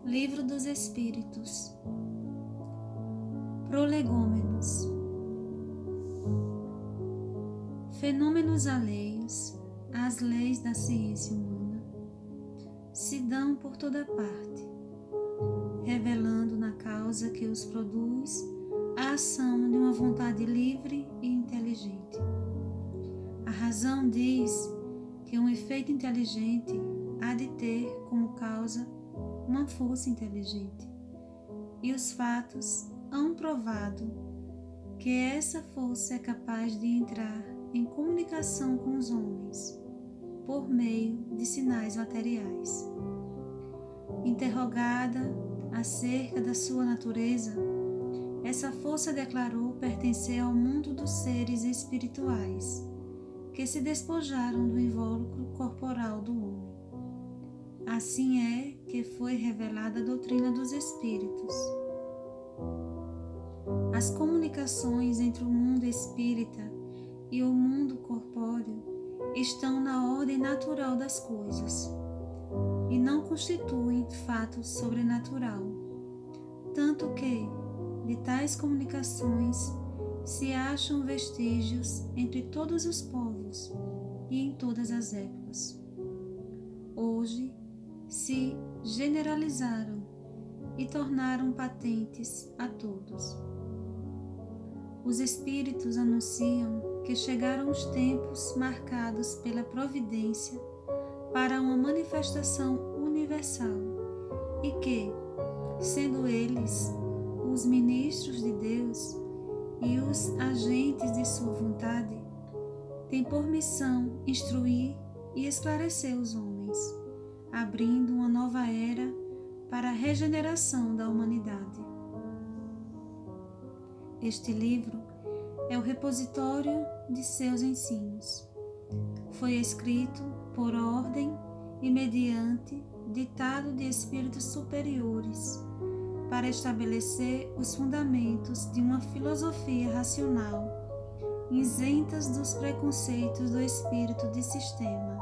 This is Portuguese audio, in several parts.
Livro dos Espíritos. Prolegômenos. Fenômenos alheios às leis da ciência humana se dão por toda parte, revelando na causa que os produz a ação de uma vontade livre e inteligente. A razão diz que um efeito inteligente há de ter como causa uma força inteligente, e os fatos hão provado que essa força é capaz de entrar em comunicação com os homens por meio de sinais materiais. Interrogada acerca da sua natureza, essa força declarou pertencer ao mundo dos seres espirituais, que se despojaram do invólucro corporal do homem. Assim é que foi revelada a doutrina dos espíritos. As comunicações entre o mundo espírita e o mundo corpóreo estão na ordem natural das coisas e não constituem fato sobrenatural, tanto que, de tais comunicações, se acham vestígios entre todos os povos e em todas as épocas. Hoje se generalizaram e tornaram patentes a todos. Os espíritos anunciam que chegaram os tempos marcados pela providência para uma manifestação universal e que, sendo eles os ministros de Deus e os agentes de sua vontade, têm por missão instruir e esclarecer os homens, abrindo uma nova era para a regeneração da humanidade. Este livro é o repositório de seus ensinos. Foi escrito por ordem e mediante ditado de espíritos superiores para estabelecer os fundamentos de uma filosofia racional, isentas dos preconceitos do espírito de sistema.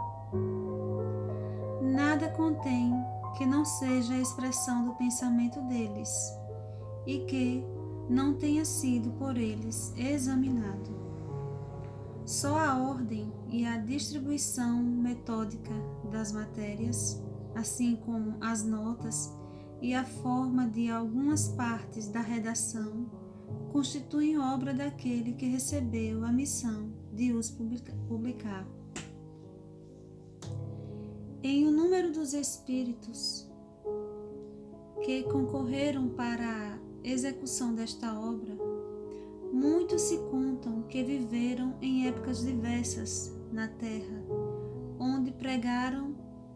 Nada contém que não seja a expressão do pensamento deles e que não tenha sido por eles examinado. Só a ordem e a distribuição metódica das matérias, assim como as notas e a forma de algumas partes da redação, constituem obra daquele que recebeu a missão de os publicar. Em o número dos espíritos que concorreram para a execução desta obra, muitos se contam que viveram em épocas diversas na terra, onde pregaram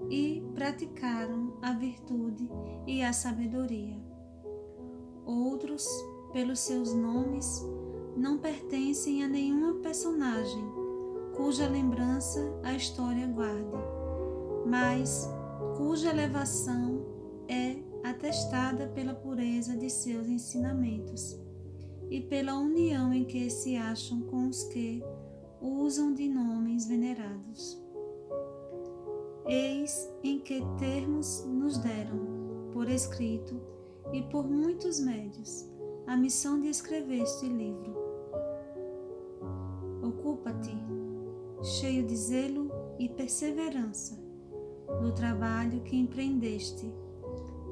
e praticaram a virtude e a sabedoria. Outros, pelos seus nomes, não pertencem a nenhuma personagem cuja lembrança a história guarde, mas cuja elevação é atestada pela pureza de seus ensinamentos e pela união em que se acham com os que usam de nomes venerados. Eis em que termos nos deram, por escrito e por muitos médios, a missão de escrever este livro. Ocupa-te, cheio de zelo e perseverança, do trabalho que empreendeste,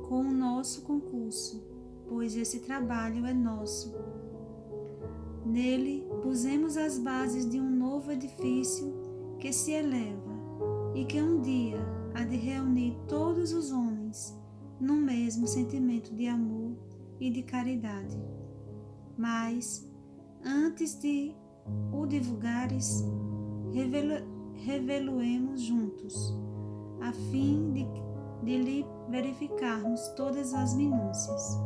com o nosso concurso, pois esse trabalho é nosso. Nele pusemos as bases de um novo edifício que se eleva e que um dia há de reunir todos os homens no mesmo sentimento de amor e de caridade. Mas, antes de o divulgares, reveluemos juntos, a fim de lhe verificarmos todas as minúcias.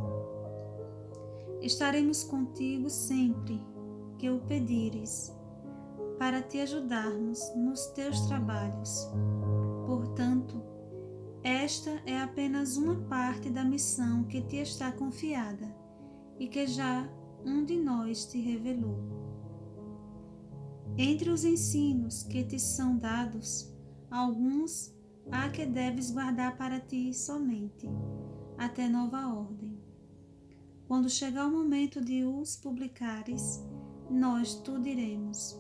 Estaremos contigo sempre que o pedires, para te ajudarmos nos teus trabalhos. Portanto, esta é apenas uma parte da missão que te está confiada e que já um de nós te revelou. Entre os ensinos que te são dados, alguns há que deves guardar para ti somente, até nova ordem. Quando chegar o momento de os publicares, nós tu diremos.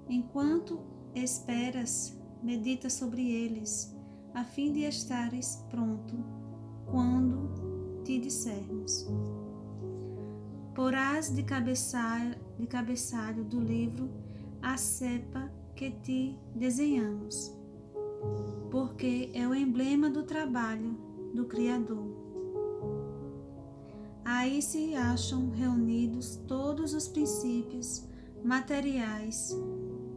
Enquanto esperas, medita sobre eles, a fim de estares pronto quando te dissermos. Porás de cabeçalho do livro a cepa que te desenhamos, porque é o emblema do trabalho do Criador. Aí se acham reunidos todos os princípios materiais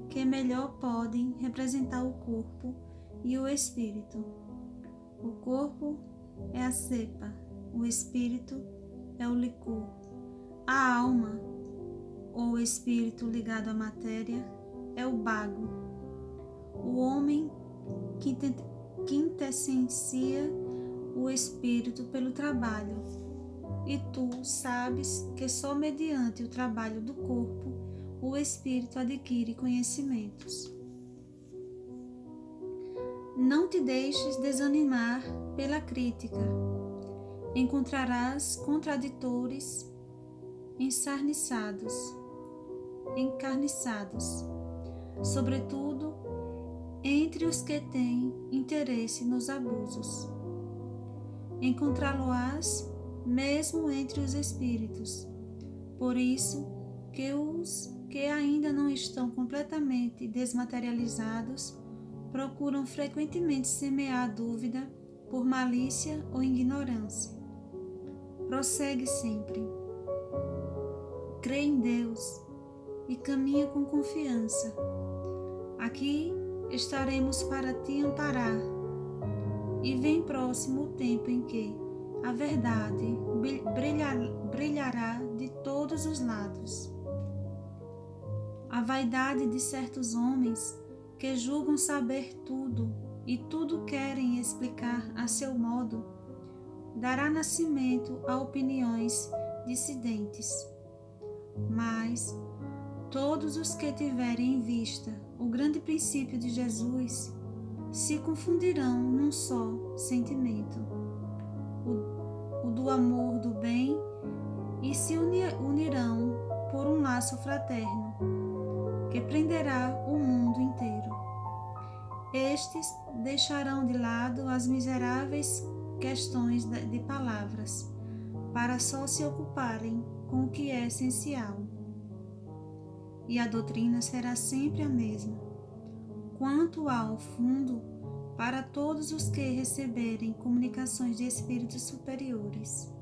que melhor podem representar o corpo e o espírito. O corpo é a cepa, o espírito é o licor. A alma, ou o espírito ligado à matéria, é o bago. O homem quintessencia o espírito pelo trabalho, e tu sabes que só mediante o trabalho do corpo o espírito adquire conhecimentos. Não te deixes desanimar pela crítica. Encontrarás contraditores encarniçados, sobretudo entre os que têm interesse nos abusos. Encontrá-lo-ás mesmo entre os espíritos. Por isso que os que ainda não estão completamente desmaterializados procuram frequentemente semear a dúvida por malícia ou ignorância. Prossegue sempre. Crê em Deus e caminha com confiança. Aqui estaremos para te amparar, e vem próximo o tempo em que a verdade brilhará de todos os lados. A vaidade de certos homens que julgam saber tudo e tudo querem explicar a seu modo, dará nascimento a opiniões dissidentes. Mas todos os que tiverem em vista o grande princípio de Jesus se confundirão num só sentimento, o do amor do bem, e se unirão por um laço fraterno que prenderá o mundo inteiro. Estes deixarão de lado as miseráveis questões de palavras, para só se ocuparem com o que é essencial. E a doutrina será sempre a mesma. Quanto ao fundo, para todos os que receberem comunicações de espíritos superiores.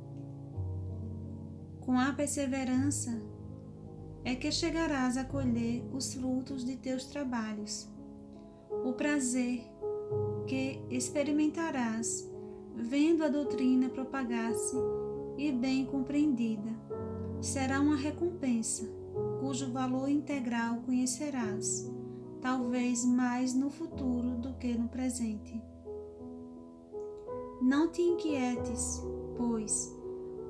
Com a perseverança é que chegarás a colher os frutos de teus trabalhos. O prazer que experimentarás vendo a doutrina propagar-se e bem compreendida será uma recompensa, cujo valor integral conhecerás, talvez mais no futuro do que no presente. Não te inquietes, pois,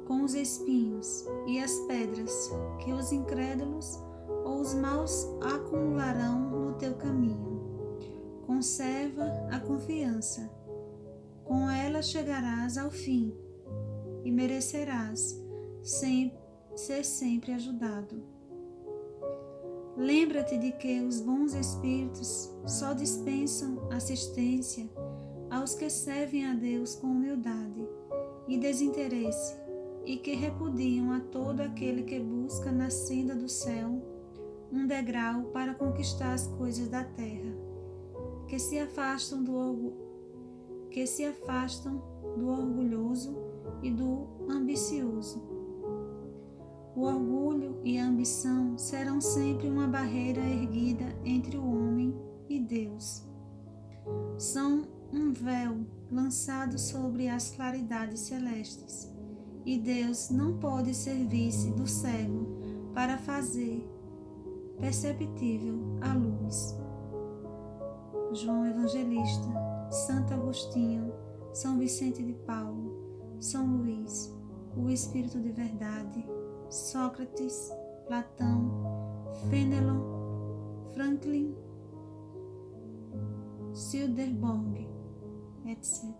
com os espinhos e as pedras que os incrédulos ou os maus acumularão no teu caminho. Conserva a confiança, com ela chegarás ao fim e merecerás ser sempre ajudado. Lembra-te de que os bons espíritos só dispensam assistência aos que servem a Deus com humildade e desinteresse, e que repudiam a todo aquele que busca na senda do céu um degrau para conquistar as coisas da terra, que se afastam do orgulhoso e do ambicioso. O orgulho e a ambição serão sempre uma barreira erguida entre o homem e Deus. São um véu lançado sobre as claridades celestes, e Deus não pode servir-se do cego para fazer perceptível a luz. João Evangelista, Santo Agostinho, São Vicente de Paulo, São Luís, o Espírito de Verdade, Sócrates, Platão, Fenelon, Franklin, Silderborg, etc.